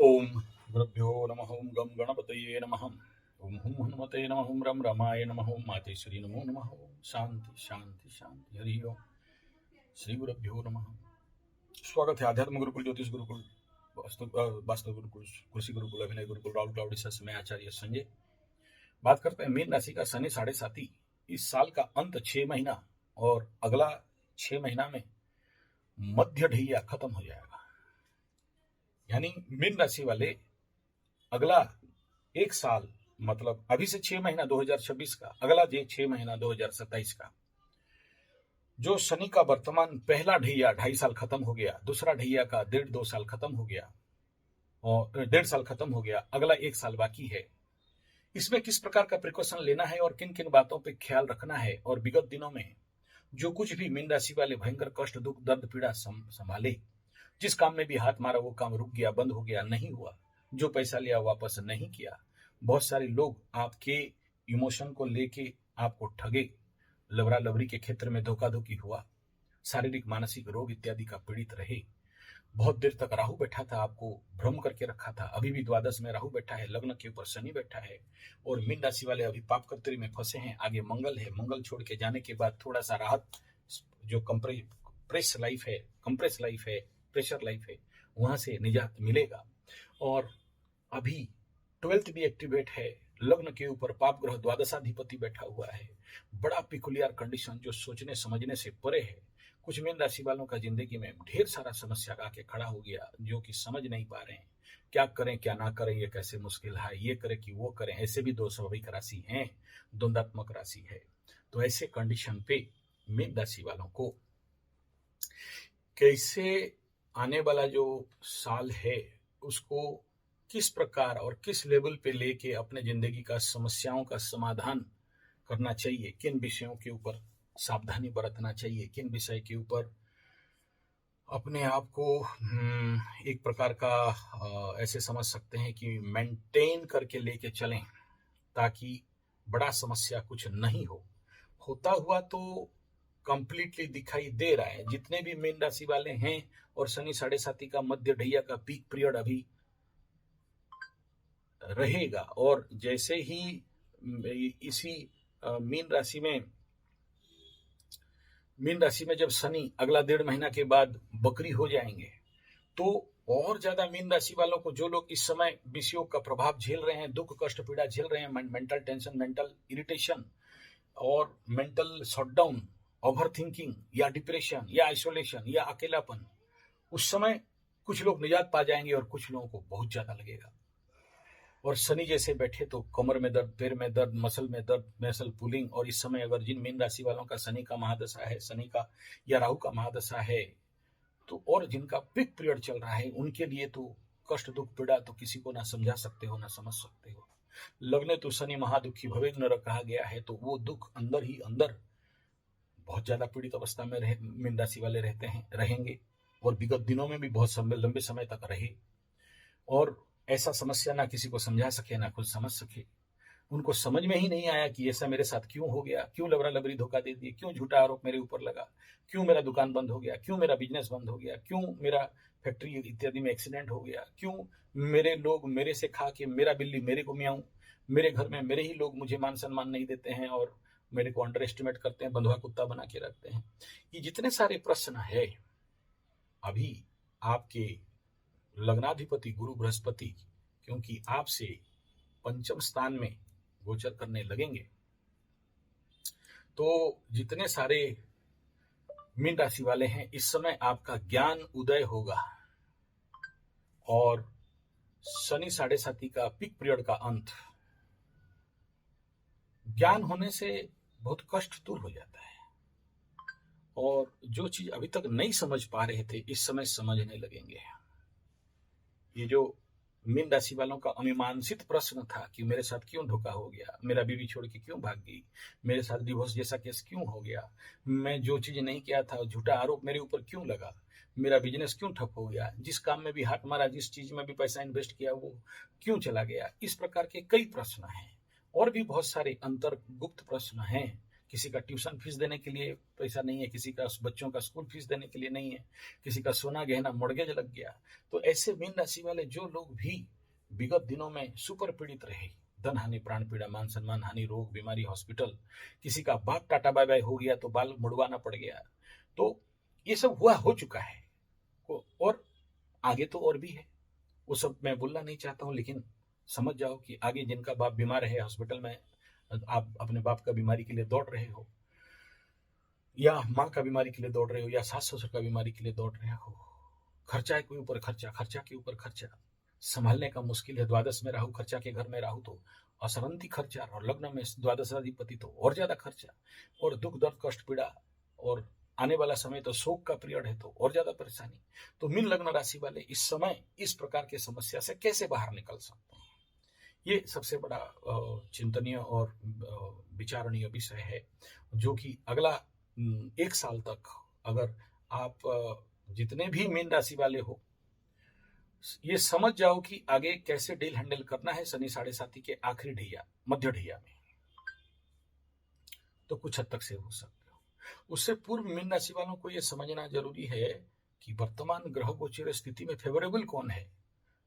ओम गुरुभ्यो नमः। ओम गम गणपतये नमः। ओम हुम हनुमते नमः। ओम रम रमाय नमः। ओम मातेश्वरी नमो नमः। ओम शांति शांति शांति। हरि ओम। श्री गुरुभ्यो नमः। स्वागत है आध्यात्म गुरुकुल, ज्योतिष गुरुकुल, वास्तव गुरुकुल, कृषि गुरुकुल, अभिनय गुरुकुल, राहुल क्लाउडी सस में आचार्य संजय। बात करते हैं मीन राशि का शनि 7.5 इस साल का अंत 6 महीना और अगला 6 महीना में मध्य ढैया खत्म हो जाएगा। यानी मीन राशि वाले अगला एक साल, मतलब अभी से 6 महीना 2026 का, अगला 6 महीना 2027 का, जो शनि का वर्तमान पहला ढैया 2.5 साल खत्म हो गया, दूसरा ढैया का 1.5-2 साल खत्म हो गया और 1.5 साल खत्म हो गया, अगला 1 साल बाकी है। इसमें किस प्रकार का प्रिकॉशन लेना है और किन किन बातों पर ख्याल रखना है, और विगत दिनों में जो कुछ भी मीन राशि वाले भयंकर कष्ट, दुख, दर्द, पीड़ा संभाले, जिस काम में भी हाथ मारा वो काम रुक गया, बंद हो गया, नहीं हुआ, जो पैसा लिया वापस नहीं किया, बहुत सारे लोग आपके इमोशन को लेके आपको ठगे, लवरा लवरी के क्षेत्र में धोखाधोखी हुआ, शारीरिक मानसिक रोग इत्यादि का पीड़ित रहे, बहुत देर तक राहु बैठा था, आपको भ्रम करके रखा था, अभी भी द्वादश में राहु बैठा है, लग्न के ऊपर शनि बैठा है, और मीन राशि वाले अभी पाप कर्तरी में फंसे हैं, आगे मंगल है, मंगल छोड़ के जाने के बाद थोड़ा सा राहत, जो कंप्रेस लाइफ है, प्रेशर लाइफ है, वहां से निजात मिलेगा। और अभी 12th भी एक्टिवेट है, लग्न के ऊपर पाप ग्रह द्वादशाधिपति बैठा हुआ है, बड़ा पिकुलियर कंडीशन जो सोचने समझने से परे है। कुछ मीन राशि वालों का जिंदगी में ढेर सारा समस्या आके खड़ा हो गया, जो कि समझ नहीं पा रहे हैं क्या करें क्या ना करें, ये कैसे मुश्किल है, ये करें कि वो करें। ऐसे भी दो स्वाभाविक राशि हैं, द्वंदात्मक राशि है। तो ऐसे कंडीशन पे मीन राशि वालों को कैसे आने वाला जो साल है उसको किस प्रकार और किस लेवल पे लेके अपने जिंदगी का समस्याओं का समाधान करना चाहिए, किन विषयों के ऊपर सावधानी बरतना चाहिए, किन विषय के ऊपर अपने आप को एक प्रकार का ऐसे समझ सकते हैं कि मेंटेन करके लेके चलें, ताकि बड़ा समस्या कुछ नहीं हो। होता हुआ तो कंप्लीटली दिखाई दे रहा है, जितने भी मीन राशि वाले हैं, और शनि 7.5 का मध्य ढैया का पीक पीरियड अभी रहेगा। और जैसे ही इसी मीन राशि में जब शनि अगला 1.5 महीना के बाद बकरी हो जाएंगे, तो और ज्यादा मीन राशि वालों को, जो लोग इस समय विषयों का प्रभाव झेल रहे हैं, दुख कष्ट पीड़ा झेल रहे हैं, मेंटल टेंशन, मेंटल इरिटेशन और मेंटल शटडाउन, ओवर थिंकिंग या डिप्रेशन या आइसोलेशन या अकेलापन, उस समय कुछ लोग निजात पा जाएंगे और कुछ लोगों को बहुत ज्यादा लगेगा। और शनि जैसे बैठे तो कमर में दर्द, पैर में दर्द, मसल में दर्द, मसल पुलिंग। और इस समय अगर जिन मीन राशि वालों का शनि का महादशा है, शनि का या राहु का महादशा है, तो और जिनका पीक पीरियड चल रहा है, उनके लिए तो कष्ट दुख पीड़ा तो किसी को ना समझा सकते हो ना समझ सकते हो। लग्ने तो शनि महादुखी भवेग नर कहा गया है, तो वो दुख अंदर ही अंदर बहुत ज्यादा पीड़ित अवस्था में मीन राशि वाले रहेंगे, और विगत दिनों में भी बहुत लंबे समय तक रहे, और ऐसा समस्या ना किसी को समझा सके ना खुद समझ सके। उनको समझ में ही नहीं आया कि ऐसा मेरे साथ क्यों हो गया, क्यों लबरा लबरी धोखा दे दिए, क्यों झूठा आरोप मेरे ऊपर लगा, क्यों मेरा दुकान बंद हो गया, क्यों मेरा बिजनेस बंद हो गया, क्यों मेरा फैक्ट्री इत्यादि में एक्सीडेंट हो गया, क्यों मेरे लोग मेरे से खा के, मेरा बिल्ली मेरे को मियाऊं, मेरे घर में मेरे ही लोग मुझे मान सम्मान नहीं देते हैं और मेरे को अंडर एस्टिमेट करते हैं, बंधुआ कुत्ता बना के रखते हैं। ये जितने सारे प्रश्न है, अभी आपके लग्नाधिपति गुरु बृहस्पति क्योंकि आपसे पंचम स्थान में गोचर करने लगेंगे, तो जितने सारे मीन राशि वाले हैं, इस समय आपका ज्ञान उदय होगा, और शनि 7.5 का पीक पीरियड का अंत, ज्ञान होने से बहुत कष्ट दूर हो जाता है, और जो चीज अभी तक नहीं समझ पा रहे थे, इस समय समझने लगेंगे। ये जो मीन राशि वालों का अमीमांसित प्रश्न था कि मेरे साथ क्यों धोखा हो गया, मेरा बीवी छोड़ के क्यों भाग गई, मेरे साथ डिवोर्स जैसा केस क्यों हो गया, मैं जो चीज नहीं किया था झूठा आरोप मेरे ऊपर क्यों लगा, मेरा बिजनेस क्यों ठप हो गया, जिस काम में भी हाथ मारा, जिस चीज में भी पैसा इन्वेस्ट किया वो क्यों चला गया। इस प्रकार के कई प्रश्न हैं, और भी बहुत सारे अंतर गुप्त प्रश्न हैं किसी का ट्यूशन फीस देने के लिए पैसा नहीं है, किसी का बच्चों का स्कूल फीस देने के लिए नहीं है, किसी का सोना गहना मॉर्गेज लग गया। तो ऐसे मीन राशि वाले जो लोग भी विगत दिनों में सुपर पीड़ित रहे, धन हानि, प्राण पीड़ा, मान सम्मान हानि, रोग, बीमारी, हॉस्पिटल, किसी का बाप टाटा बाय बाय हो गया तो बाल मुड़वाना पड़ गया, तो ये सब हुआ हो चुका है। और आगे तो और भी है, वो सब मैं बोलना नहीं चाहता हूँ, लेकिन समझ जाओ कि आगे जिनका बाप बीमार है हॉस्पिटल में, आप अपने बाप का बीमारी के लिए दौड़ रहे हो, या माँ का बीमारी के लिए दौड़ रहे हो, या सास ससुर का बीमारी के लिए दौड़ रहे हो, खर्चा के ऊपर खर्चा, खर्चा के ऊपर खर्चा, संभालने का मुश्किल है। द्वादश में राहु, खर्चा के घर में राहु तो असरंती खर्चा, और लग्न में द्वादशाधिपति तो और ज्यादा खर्चा, और दुख दर्द कष्ट पीड़ा, और आने वाला समय तो शोक का पीरियड है तो और ज्यादा परेशानी। तो मीन लग्न राशि वाले इस समय इस प्रकार की समस्या से कैसे बाहर निकल सकते हैं, ये सबसे बड़ा चिंतनीय और विचारणीय विषय है, जो कि अगला 1 साल तक अगर आप जितने भी मीन राशि वाले हो, ये समझ जाओ कि आगे कैसे डील हैंडल करना है शनि 7.5 के आखिरी ढैया, मध्य ढैया में, तो कुछ हद तक सेव हो सकते हो। उससे पूर्व मीन राशि वालों को यह समझना जरूरी है कि वर्तमान ग्रह गोचर स्थिति में फेवरेबल कौन है,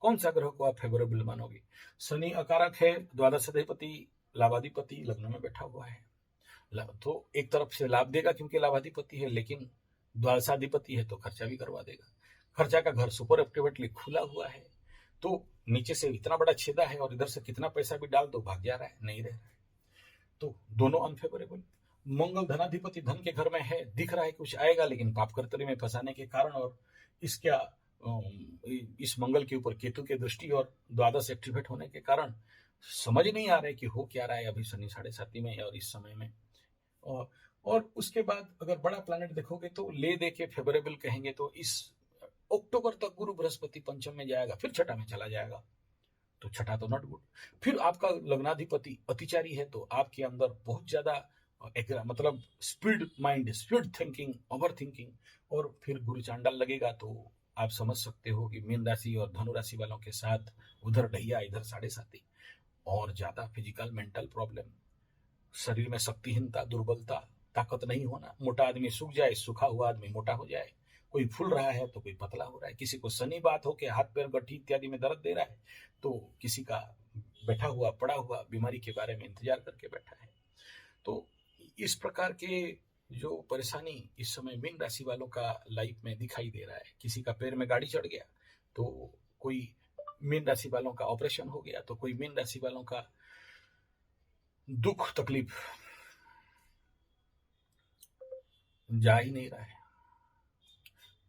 कौन सा ग्रह को आप फेवरेबल मानोगे। शनि अकारक है, द्वादशाधिपति लाभाधिपति लग्न में बैठा हुआ है, तो एक तरफ से लाभ देगा क्योंकि लाभाधिपति है, लेकिन द्वादशाधिपति है तो खर्चा भी करवा देगा। खर्चा का घर सुपर एक्टिवेटली खुला हुआ है, तो नीचे से इतना बड़ा छेदा है और इधर से कितना पैसा भी डाल दो भाग जा रहा है, नहीं रह रहा है, तो दोनों अनफेवरेबल। मंगल धनाधिपति धन के घर में है, दिख रहा है कुछ आएगा, लेकिन पाप कर्तव्य में फंसाने के कारण और इसका इस मंगल के ऊपर केतु के दृष्टि और द्वादश एक्टिवेट होने के कारण समझ नहीं आ रहा है कि हो क्या रहा है अभी शनि 7.5 में और इस समय में। और उसके बाद अगर बड़ा प्लैनेट देखोगे तो ले दे के फेवरेबल कहेंगे तो इस अक्टूबर तक गुरु बृहस्पति पंचम में जाएगा, फिर छठा में चला जाएगा, तो छठा तो नॉट गुड। फिर आपका लग्नाधिपति अतिचारी है, तो आपके अंदर बहुत ज्यादा मतलब speed mind, speed thinking, over thinking, और फिर गुरु चांडाल लगेगा, तो आप समझ सकते हो कि मीन राशि और धनु राशि वालों के साथ उधर ढैया इधर 7.5 और ज्यादा फिजिकल मेंटल प्रॉब्लम, शरीर में शक्तिहीनता, दुर्बलता, ताकत नहीं होना, मोटा आदमी सूख जाए, सूखा हुआ आदमी मोटा हो जाए, कोई फूल रहा है तो कोई पतला हो रहा है, किसी को शनि बात हो के हाथ पैर गठ्ठी इत्यादि में दर्द दे रहा है, तो किसी का बैठा हुआ पड़ा हुआ बीमारी के बारे में इंतजार करके बैठा है। तो इस प्रकार के जो परेशानी इस समय मीन राशि वालों का लाइफ में दिखाई दे रहा है। किसी का पैर में गाड़ी चढ़ गया, तो कोई मीन राशि वालों का ऑपरेशन हो गया, तो कोई मीन राशि वालों का दुख तकलीफ जा ही नहीं रहा है,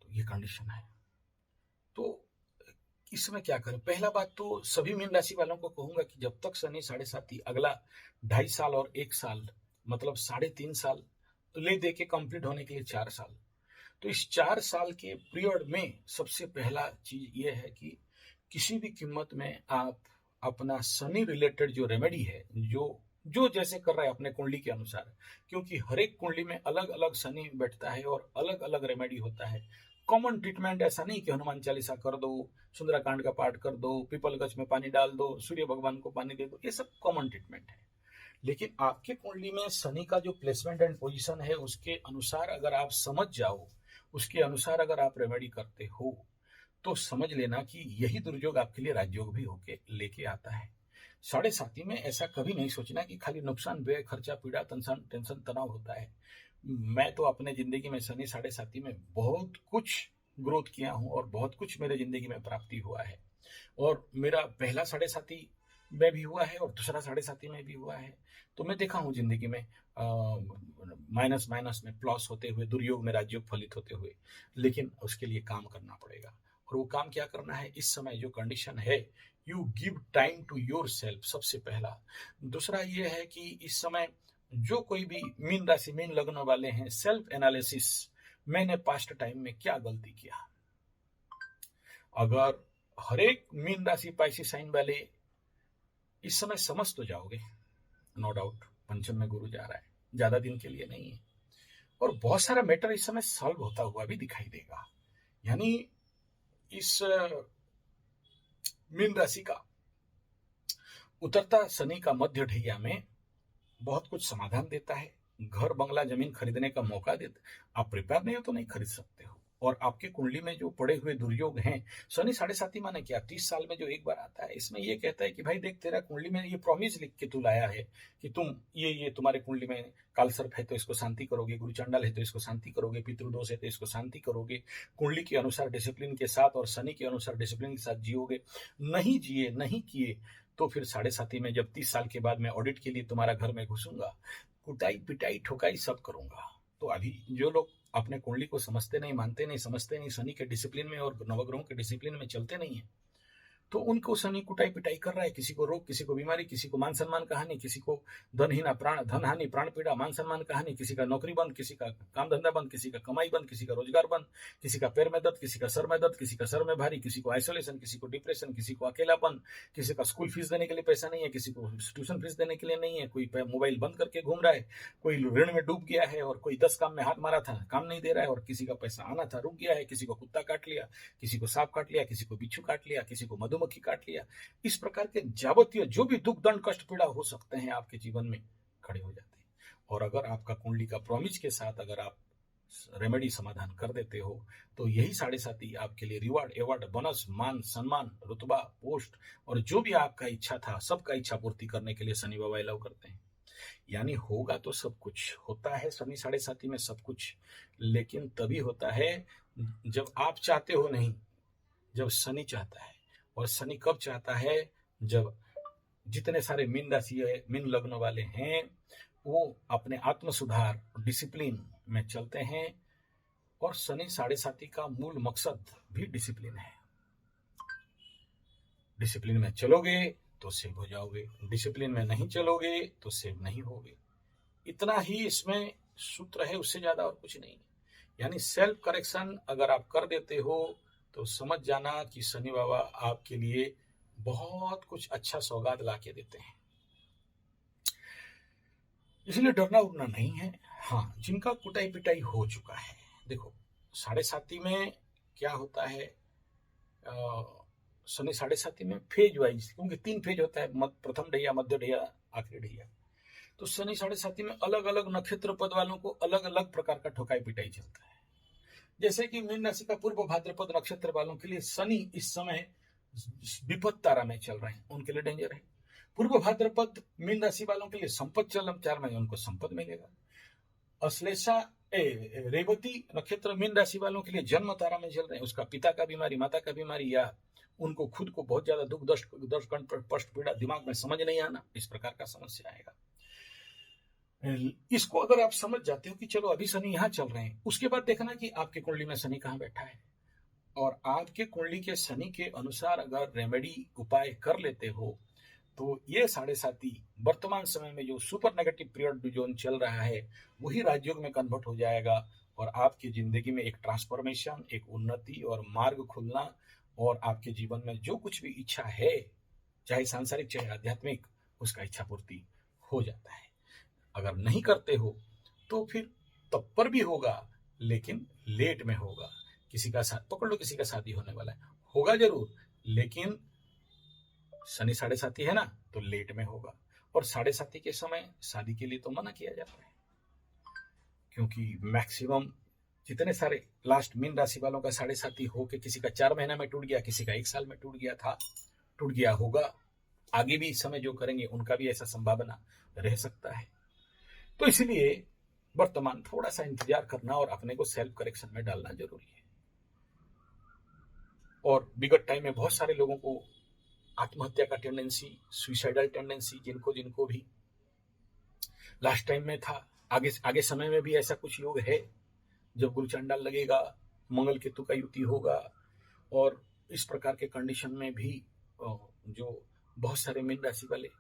तो ये कंडीशन है। तो इस समय क्या करें। पहला बात तो सभी मीन राशि वालों को कहूंगा कि जब तक शनि 7.5 अगला 2.5 साल और 1 साल मतलब 3.5 साल ले दे के कंप्लीट होने के लिए 4 साल, तो इस 4 साल के पीरियड में सबसे पहला चीज ये है कि किसी भी कीमत में आप अपना शनि रिलेटेड जो रेमेडी है, जो जैसे कर रहा है अपने कुंडली के अनुसार, क्योंकि हर एक कुंडली में अलग अलग शनि बैठता है और अलग अलग रेमेडी होता है। कॉमन ट्रीटमेंट ऐसा नहीं कि हनुमान चालीसा कर दो, सुंदराकांड का पाठ कर दो, पीपल गछ में पानी डाल दो, सूर्य भगवान को पानी दे दो, ये सब कॉमन ट्रीटमेंट है। लेकिन आपके कुंडली में शनि का जो प्लेसमेंट एंड पोजीशन है उसके अनुसार अगर आप समझ जाओ, उसके अनुसार अगर आप रेमेडी करते हो, तो समझ लेना कि यही दुर्योग आपके लिए राजयोग भी होके लेके आता है। 7.5 में ऐसा कभी नहीं सोचना कि खाली नुकसान, व्यय, खर्चा, पीड़ा, टेंशन, तनाव होता है। मैं तो अपने जिंदगी में शनि 7.5 में बहुत कुछ ग्रोथ किया हूं और बहुत कुछ मेरे जिंदगी में प्राप्ति हुआ है, और मेरा पहला 7.5 में भी हुआ है और दूसरा 7.5 में भी हुआ है। तो मैं देखा हूं जिंदगी में माइनस में प्लस होते हुए, दुर्योग में राजयोग फलित होते हुए, लेकिन उसके लिए काम करना पड़ेगा। और वो काम क्या करना है, इस समय जो कंडीशन है, you give time to yourself, सबसे पहला। दूसरा ये है कि इस समय जो कोई भी मीन राशि मीन लग्न वाले हैं, सेल्फ एनालिसिस, मैंने पास्ट टाइम में क्या गलती किया। अगर हर एक मीन राशि पाइसी साइन वाले इस समय समझ तो जाओगे, नो डाउट पंचम में गुरु जा रहा है, ज्यादा दिन के लिए नहीं है, और बहुत सारा मैटर इस समय सॉल्व होता हुआ भी दिखाई देगा। यानी इस मीन राशि का उतरता शनि का मध्य ढैया में बहुत कुछ समाधान देता है, घर बंगला जमीन खरीदने का मौका देते, आप प्रिपेयर नहीं हो तो नहीं खरीद सकते हो। और आपके कुंडली में जो पड़े हुए दुर्योग हैं, शनि साढ़े साथी माने क्या, 30 साल में जो एक बार आता है, इसमें ये कहता है कि भाई देख, तेरा कुंडली में ये प्रॉमिस लिख के तू लाया है कि तुम ये तुम्हारे कुंडली में काल सर्प है तो इसको शांति करोगे, गुरु चंडाल है तो इसको शांति करोगे, पितृदोष है तो इसको शांति करोगे, कुंडली के अनुसार डिसिप्लिन के साथ और शनि के अनुसार डिसिप्लिन के साथ जियोगे। नहीं जिए, नहीं किए, तो फिर साढ़े साथी में जब 30 साल के बाद मैं ऑडिट के लिए तुम्हारा घर में घुसूंगा, कुटाई पिटाई ठोकाई सब करूंगा। तो अभी जो लोग अपने कुंडली को समझते नहीं, मानते नहीं, समझते नहीं, शनि के डिसिप्लिन में और नवग्रहों के डिसिप्लिन में चलते नहीं है, तो उनको शनि कुटाई पिटाई कर रहा है। किसी को रोग, किसी को बीमारी, किसी को मान सम्मान का हानि, किसी को धन हानि, प्राण पीड़ा, मान सम्मान का हानि, किसी का नौकरी बंद, किसी का काम धंधा बंद, किसी का कमाई बंद, किसी का रोजगार बंद, किसी का पैर में दर्द, किसी का सर में दर्द, किसी का सर में भारी, किसी को आइसोलेशन, किसी को डिप्रेशन, किसी को अकेलापन, किसी का स्कूल फीस देने के लिए पैसा नहीं है, किसी को ट्यूशन फीस देने के लिए नहीं है, कोई मोबाइल बंद करके घूम रहा है, कोई ऋण में डूब गया है, और कोई 10 काम में हाथ मारा था, काम नहीं दे रहा है, और किसी का पैसा आना था रुक गया है, किसी को कुत्ता काट लिया, किसी को सांप काट लिया, किसी को बिच्छू काट लिया, किसी को मधुमक्खी काट लिया। इस प्रकार के जावतीय जो भी दुख दंड कष्ट पीड़ा हो सकते हैं आपके जीवन में, खड़े हो जाते हैं। और अगर आपका कुंडली का प्रॉमिस के साथ अगर आप रेमेडी समाधान कर देते हो, तो यही साढ़े साथी आपके लिए रिवार्ड, एवार्ड, बोनस, मान सम्मान, रुतबा, पोस्ट और जो भी आपका इच्छा था सबका इच्छा पूर्ति करने के लिए शनि बाबा अलाउ करते हैं। यानी होगा तो सब कुछ, होता है शनि साढ़े साथी में सब कुछ, लेकिन तभी होता है जब आप चाहते हो नहीं, जब शनि चाहता है। और शनि कब चाहता है, जब जितने सारे मीन राशि मीन लग्न वाले हैं वो अपने आत्म सुधार डिसिप्लिन में चलते हैं। और शनि साढ़े साथी का मूल मकसद भी डिसिप्लिन है। डिसिप्लिन में चलोगे तो सेव हो जाओगे, डिसिप्लिन में नहीं चलोगे तो सेव नहीं होगे। इतना ही इसमें सूत्र है, उससे ज्यादा और कुछ नहीं। यानी सेल्फ करेक्शन अगर आप कर देते हो तो समझ जाना कि शनि बाबा आपके लिए बहुत कुछ अच्छा सौगात ला के देते हैं। इसलिए डरना उड़ना नहीं है। हाँ, जिनका कुटाई पिटाई हो चुका है, देखो साढ़े साथी में क्या होता है, शनि साढ़े साथी में फेज वाइज, क्योंकि 3 फेज होता है, प्रथम ढैया, मध्य ढैया, आखिरी ढैया। तो शनि साढ़े साथी में अलग अलग नक्षत्र पद वालों को अलग अलग प्रकार का ठोकाई पिटाई चलता है। जैसे कि मीन राशि का पूर्व भाद्रपद नक्षत्र वालों के लिए शनि इस समय विपद तारा में चल रहे हैं, उनके लिए डेंजर है। पूर्व भाद्रपद मीन राशि वालों के लिए संपत चलम 4 महीने, उनको संपत मिलेगा। अश्लेषा रेवती नक्षत्र मीन राशि वालों के लिए जन्म तारा में चल रहे हैं, उसका पिता का बीमारी, माता का बीमारी, या उनको खुद को बहुत ज्यादा दुख दर्द कष्ट पीड़ा, दिमाग में समझ नहीं आना, इस प्रकार का समस्या आएगा। इसको अगर आप समझ जाते हो कि चलो अभी शनि यहाँ चल रहे हैं, उसके बाद देखना कि आपके कुंडली में शनि कहाँ बैठा है, और आपके कुंडली के शनि के अनुसार अगर रेमेडी उपाय कर लेते हो तो ये साढ़े साथी वर्तमान समय में जो सुपर नेगेटिव पीरियड जोन चल रहा है वही राजयोग में कन्वर्ट हो जाएगा, और आपकी जिंदगी में एक ट्रांसफॉर्मेशन, एक उन्नति और मार्ग खुलना, और आपके जीवन में जो कुछ भी इच्छा है, चाहे सांसारिक चाहे आध्यात्मिक, उसका इच्छा पूर्ति हो जाता है। अगर नहीं करते हो तो फिर तब पर भी होगा, लेकिन लेट में होगा। किसी का पकड़ लो, किसी का शादी होने वाला है, होगा जरूर, लेकिन शनि साढ़े साथी है ना, तो लेट में होगा। और साढ़े साथी के समय शादी के लिए तो मना किया जाता है, क्योंकि मैक्सिमम जितने सारे लास्ट मीन राशि वालों का साढ़े साथी हो के किसी का 4 महीना में टूट गया, किसी का 1 साल में टूट गया था, टूट गया होगा, आगे भी इस समय जो करेंगे उनका भी ऐसा संभावना रह सकता है। तो इसलिए वर्तमान थोड़ा सा इंतजार करना और अपने को सेल्फ करेक्शन में डालना जरूरी है। और विगत टाइम में बहुत सारे लोगों को आत्महत्या का टेंडेंसी, सुइसाइडल टेंडेंसी, जिनको भी लास्ट टाइम में था, आगे समय में भी ऐसा कुछ योग है। जब गुरु चंडाल लगेगा, मंगल केतु का युति होगा, और इस प्रकार के कंडीशन में भी जो बहुत सारे मीन राशि वाले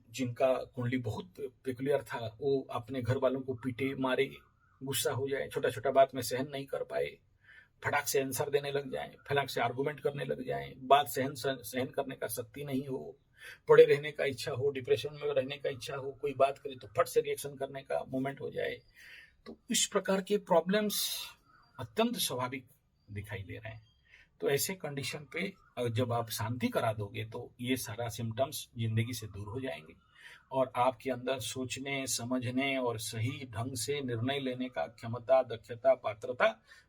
जिनका कुंडली बहुत पेकुलियर था, वो अपने घर वालों को पीटे मारे, गुस्सा हो जाए, छोटा छोटा बात में सहन नहीं कर पाए, फटाक से आंसर देने लग जाएं, फटाक से आर्गुमेंट करने लग जाएं, बात सहन करने का शक्ति नहीं हो, पड़े रहने का इच्छा हो, डिप्रेशन में रहने का इच्छा हो, कोई बात करे तो फट से रिएक्शन करने का मोमेंट हो जाए। तो इस प्रकार के प्रॉब्लम्स अत्यंत स्वाभाविक दिखाई दे रहे हैं। तो ऐसे कंडीशन पे जब आप शांति करा दोगे तो ये सारा सिम्टम्स जिंदगी से दूर हो जाएंगे, और आपके अंदर सोचने, समझने और सही ढंग से निर्णय लेने का क्षमता, दक्षता, पात्रता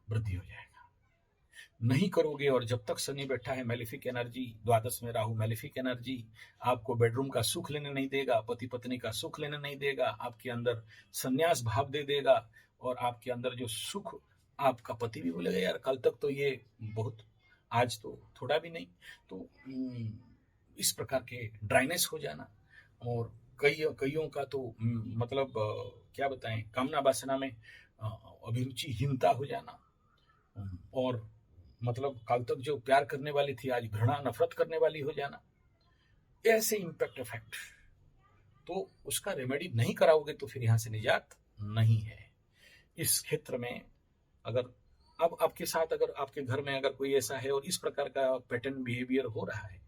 वृद्धि हो जाएगा। नहीं करोगे, और जब तक शनि बैठा है मैलेफिक एनर्जी, द्वादश में राहु मैलेफिक एनर्जी, आपको बेडरूम का सुख लेने नहीं देगा, पति पत्नी का सुख लेने नहीं देगा, आपके अंदर संन्यास भाव दे देगा, और आपके अंदर जो सुख, आपका पति भी बोलेगा यार कल तक तो ये बहुत, आज तो थोड़ा भी नहीं। तो इस प्रकार के ड्राइनेस हो जाना, और कईयों का तो मतलब क्या बताएं, कामना वासना में अभिरुचिहीनता हो जाना, और मतलब कल तक जो प्यार करने वाली थी आज घृणा नफरत करने वाली हो जाना, ऐसे इम्पैक्ट इफेक्ट। तो उसका रेमेडी नहीं कराओगे तो फिर यहाँ से निजात नहीं है। इस क्षेत्र में अगर अब आपके साथ, अगर आपके घर में अगर कोई ऐसा है और इस प्रकार का पैटर्न बिहेवियर हो रहा है,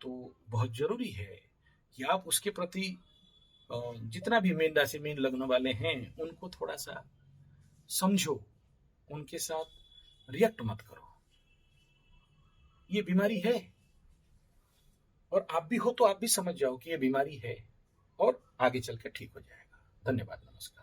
तो बहुत जरूरी है कि आप उसके प्रति जितना भी मीन राशि मीन लग्न वाले हैं उनको थोड़ा सा समझो, उनके साथ रिएक्ट मत करो। ये बीमारी है, और आप भी हो तो आप भी समझ जाओ कि ये बीमारी है, और आगे चल के ठीक हो जाएगा। धन्यवाद, नमस्कार।